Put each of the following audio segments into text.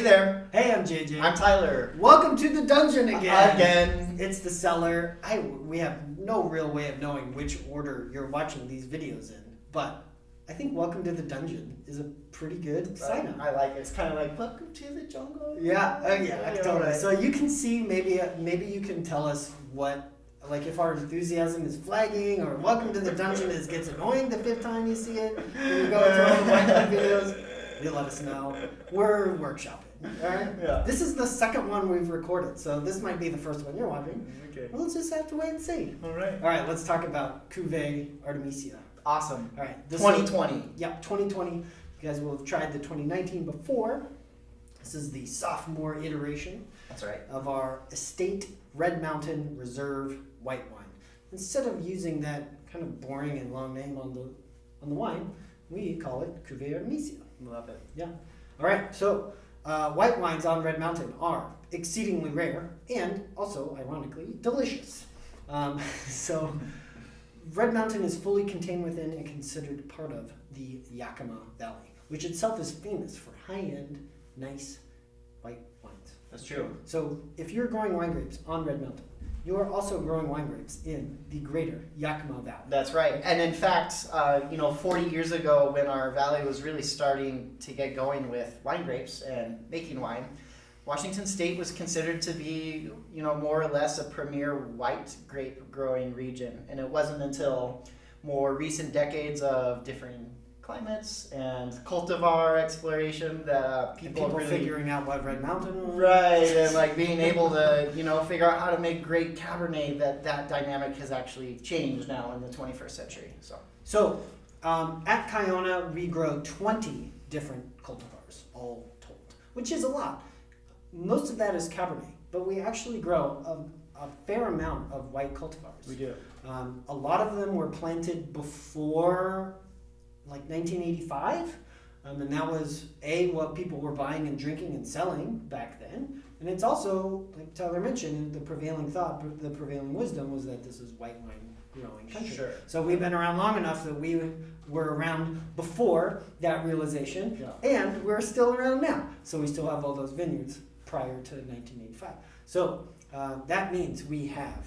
there. Hey, I'm JJ. I'm Tyler. Welcome to the dungeon again. Again. It's the cellar. We have no real way of knowing which order you're watching these videos in, but I think welcome to the dungeon is a pretty good sign up. I like it. It's kind of like welcome to the jungle. Yeah, totally. Right. So you can see, maybe you can tell us what, like if our enthusiasm is flagging, or welcome to the dungeon gets annoying the fifth time you see it. When you go into all the Minecraft videos, you let us know. We're workshopping. All right. Yeah. This is the second one we've recorded, so this might be the first one you're watching. Okay. We'll just have to wait and see. All right. All right. Let's talk about Cuvée Artemisia. Awesome. All right. 2020. Yep, 2020. You guys will have tried the 2019 before. This is the sophomore iteration. That's right. Of our Estate Red Mountain Reserve white wine. Instead of using that kind of boring and long name on the wine, we call it Cuvée Artemisia. Love it. Yeah. All right. So white wines on Red Mountain are exceedingly rare and also, ironically, delicious. So Red Mountain is fully contained within and considered part of the Yakima Valley, which itself is famous for high-end, nice white wines. That's true. So if you're growing wine grapes on Red Mountain, you are also growing wine grapes in the greater Yakima Valley. That's right. And in fact, 40 years ago when our valley was really starting to get going with wine grapes and making wine, Washington State was considered to be, more or less a premier white grape growing region. And it wasn't until more recent decades of different climates and cultivar exploration that people really figuring out what Red Mountain was. Right, and like being able to, figure out how to make great Cabernet, that dynamic has actually changed now in the 21st century. So at Kiona, we grow 20 different cultivars, all told, which is a lot. Most of that is Cabernet, but we actually grow a fair amount of white cultivars. We do. A lot of them were planted before, like 1985, and that was what people were buying and drinking and selling back then. And it's also, like Tyler mentioned, the prevailing wisdom was that this is white wine growing country. Sure. So we've been around long enough that we were around before that realization, and we're still around now. So we still have all those vineyards prior to 1985. So that means we have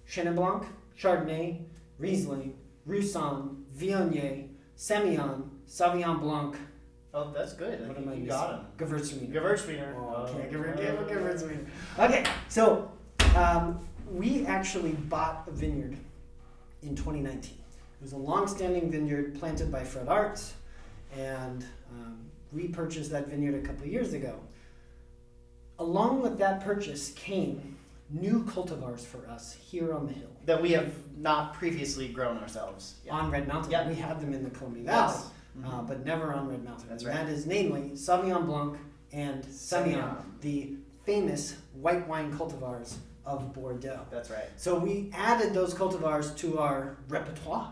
Chenin Blanc, Chardonnay, Riesling, Roussanne, Viognier, Semillon, Sauvignon Blanc. Oh, that's good. What am I you missing? got them. Gewürztraminer. Gewürztraminer. Oh, can't Gewürztraminer. Okay, so we actually bought a vineyard in 2019. It was a long-standing vineyard planted by Fred Arts, and we purchased that vineyard a couple of years ago. Along with that purchase came new cultivars for us here on the hill. That we have not previously grown ourselves. Yeah. On Red Mountain. Yep. We had them in the Columbia Valley, Yes. Mm-hmm. but never on Red Mountain. That's And right. that is namely Sauvignon Blanc and Semillon, Semillon. the famous white wine cultivars of Bordeaux. That's right. So we added those cultivars to our repertoire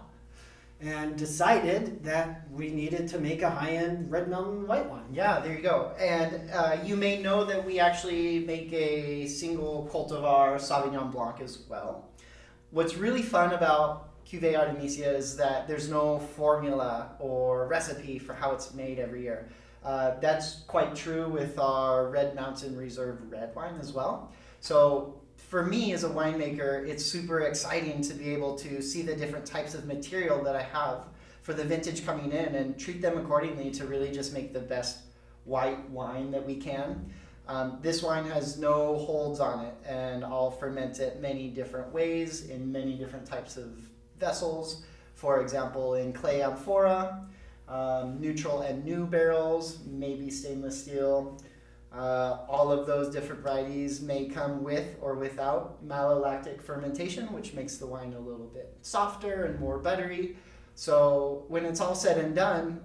and decided that we needed to make a high-end Red Mountain white wine. Yeah, there you go. And you may know that we actually make a single cultivar Sauvignon Blanc as well. What's really fun about Cuvée Artemisia is that there's no formula or recipe for how it's made every year. That's quite true with our Red Mountain Reserve red wine as well. So for me as a winemaker, it's super exciting to be able to see the different types of material that I have for the vintage coming in and treat them accordingly to really just make the best white wine that we can. This wine has no holds on it, and I'll ferment it many different ways in many different types of vessels. For example, in clay amphora, neutral and new barrels, maybe stainless steel. All of those different varieties may come with or without malolactic fermentation, which makes the wine a little bit softer and more buttery. So when it's all said and done,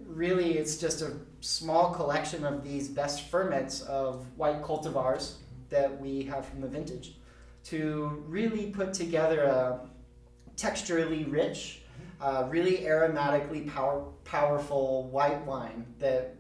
really it's just a small collection of these best ferments of white cultivars that we have from the vintage to really put together a texturally rich, really aromatically powerful white wine that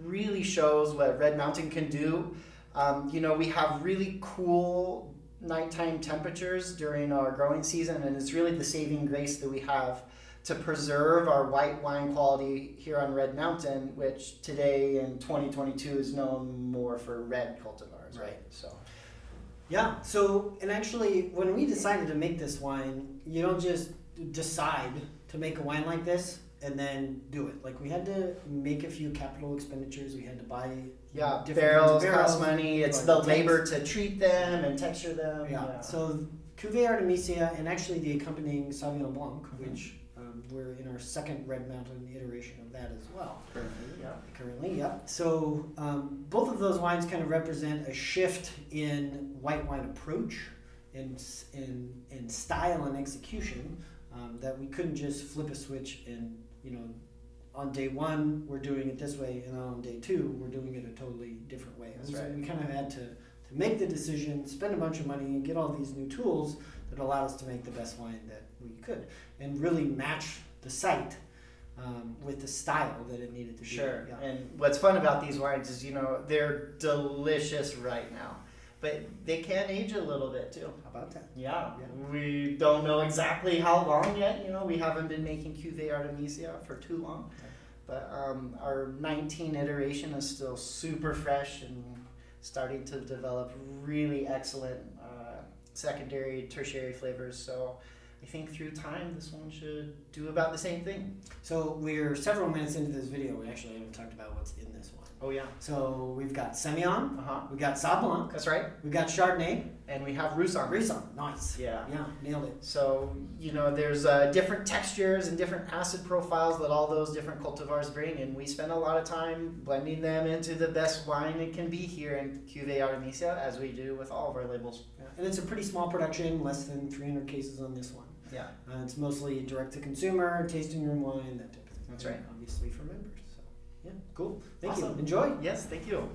really shows what Red Mountain can do. We have really cool nighttime temperatures during our growing season, and it's really the saving grace that we have to preserve our white wine quality here on Red Mountain, which today in 2022 is known more for red cultivars, right? So. Yeah. So, and actually, when we decided to make this wine, you don't just decide to make a wine like this and then do it. Like, we had to make a few capital expenditures. We had to buy different barrels, kinds of cost money. It's the tanks. labor to treat them and texture them. Yeah. So Cuvée Artemisia and actually the accompanying Sauvignon Blanc, which we're in our second Red Mountain iteration of that as well. Currently, yeah. So both of those wines kind of represent a shift in white wine approach, in style and execution, that we couldn't just flip a switch and, on day one we're doing it this way, and on day two we're doing it a totally different way. That's so right. we kind of had to make the decision, spend a bunch of money, and get all these new tools that allowed us to make the best wine that we could, and really match the site with the style that it needed to be. Sure. Yeah. And what's fun about these wines is, they're delicious right now, but they can age a little bit too. How about that? Yeah. We don't know exactly how long yet. We haven't been making Cuvée Artemisia for too long, but our 19 iteration is still super fresh and starting to develop really excellent secondary, tertiary flavors. So I think through time, this one should do about the same thing. So we're several minutes into this video. We actually haven't talked about what's in this one. Oh yeah. So we've got Semillon, Uh-huh. we've got Sauv Blanc, That's right. we've got Chardonnay, And we have Roussan. Riesling. Nice. Yeah. Yeah, nailed it. So, there's different textures and different acid profiles that all those different cultivars bring, and we spend a lot of time blending them into the best wine it can be here in Cuvée Artemisia, as we do with all of our labels. Yeah. And it's a pretty small production, less than 300 cases on this one. Yeah. It's mostly direct to consumer, tasting room wine, that type of thing. That's right. Obviously for members. So, yeah, cool. Thank Awesome. you. Enjoy. Yes, thank you.